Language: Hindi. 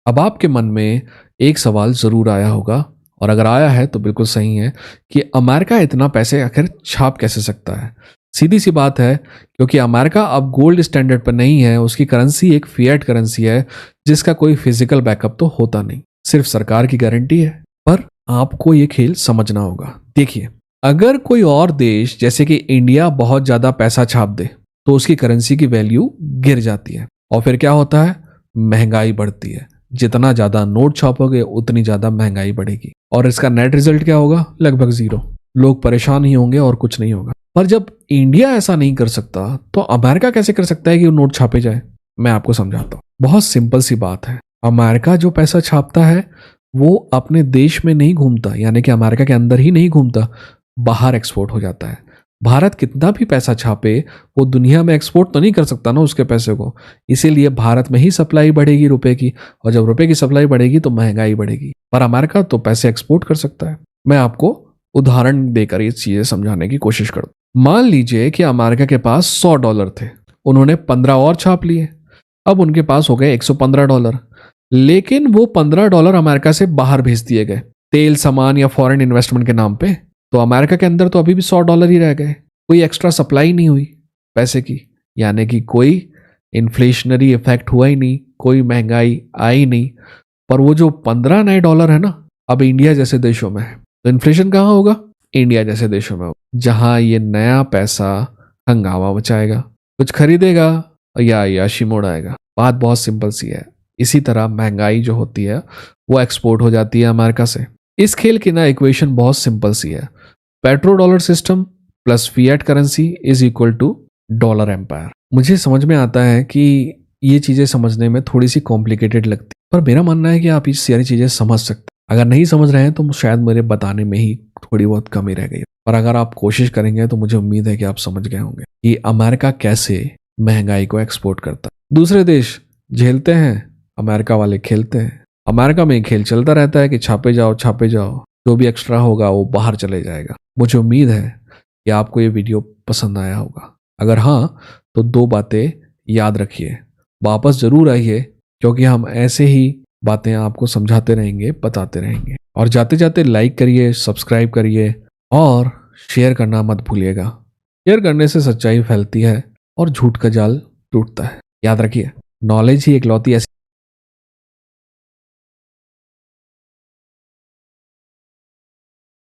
अब आपके मन में एक सवाल ज़रूर आया होगा, और अगर आया है तो बिल्कुल सही है, कि अमेरिका इतना पैसे आखिर छाप कैसे सकता है। सीधी सी बात है, क्योंकि अमेरिका अब गोल्ड स्टैंडर्ड पर नहीं है, उसकी करेंसी एक फिएट करेंसी है जिसका कोई फिजिकल बैकअप तो होता नहीं, सिर्फ सरकार की गारंटी है। पर आपको ये खेल समझना होगा। देखिए, अगर कोई और देश जैसे कि इंडिया बहुत ज़्यादा पैसा छाप दे तो उसकी करेंसी की वैल्यू गिर जाती है, और फिर क्या होता है, महंगाई बढ़ती है। जितना ज़्यादा नोट छापोगे उतनी ज़्यादा महंगाई बढ़ेगी, और इसका नेट रिजल्ट क्या होगा, लगभग ज़ीरो। लोग परेशान ही होंगे और कुछ नहीं होगा। पर जब इंडिया ऐसा नहीं कर सकता तो अमेरिका कैसे कर सकता है कि वो नोट छापे जाए। मैं आपको समझाता हूँ। बहुत सिंपल सी बात है। अमेरिका जो पैसा छापता है वो अपने देश में नहीं घूमता, यानी कि अमेरिका के अंदर ही नहीं घूमता, बाहर एक्सपोर्ट हो जाता है। भारत कितना भी पैसा छापे वो दुनिया में एक्सपोर्ट तो नहीं कर सकता ना उसके पैसे को। इसीलिए भारत में ही सप्लाई बढ़ेगी रुपए की, और जब रुपए की सप्लाई बढ़ेगी तो महंगाई बढ़ेगी। पर अमेरिका तो पैसे एक्सपोर्ट कर सकता है। मैं आपको उदाहरण देकर ये चीजें समझाने की कोशिश करूँ। मान लीजिए कि अमेरिका के पास $100 थे, उन्होंने 15 और छाप लिए। अब उनके पास हो गए $115, लेकिन वो $15 अमेरिका से बाहर भेज दिए गए तेल, सामान या फॉरेन इन्वेस्टमेंट के नाम पे। तो अमेरिका के अंदर तो अभी भी $100 ही रह गए, कोई एक्स्ट्रा सप्लाई नहीं हुई पैसे की, यानी कि कोई इन्फ्लेशनरी इफेक्ट हुआ ही नहीं, कोई महंगाई आई नहीं। पर वो जो 15 नए डॉलर है ना, अब इंडिया जैसे देशों में है, तो इन्फ्लेशन कहाँ होगा, इंडिया जैसे देशों में होगा, जहां ये नया पैसा हंगामा मचाएगा, कुछ खरीदेगा या याशी मोड़ आएगा। बात बहुत सिंपल सी है। इसी तरह महंगाई जो होती है वो एक्सपोर्ट हो जाती है अमेरिका से। इस खेल की ना इक्वेशन बहुत सिंपल सी है। Petro dollar system plus fiat currency is equal to dollar empire. मुझे समझ में आता है कि ये चीज़ें समझने में थोड़ी सी कॉम्प्लिकेटेड लगती, पर मेरा मानना है कि आप ये सारी चीज़ें समझ सकते हैं। अगर नहीं समझ रहे हैं तो शायद मेरे बताने में ही थोड़ी बहुत कमी रह गई, पर अगर आप कोशिश करेंगे तो मुझे उम्मीद है कि आप समझ गए होंगे कि अमेरिका कैसे महंगाई को एक्सपोर्ट करता है। दूसरे देश झेलते हैं, अमेरिका वाले खेलते हैं। अमेरिका में खेल चलता रहता है कि छापे जाओ छापे जाओ, जो भी एक्स्ट्रा होगा वो बाहर चले जाएगा। मुझे उम्मीद है कि आपको ये वीडियो पसंद आया होगा। अगर हाँ तो दो बातें याद रखिए, वापस ज़रूर आइए, क्योंकि हम ऐसे ही बातें आपको समझाते रहेंगे, बताते रहेंगे। और जाते जाते लाइक करिए, सब्सक्राइब करिए और शेयर करना मत भूलिएगा। शेयर करने से सच्चाई फैलती है और झूठ का जाल टूटता है। याद रखिए, नॉलेज ही इकलौती ऐसी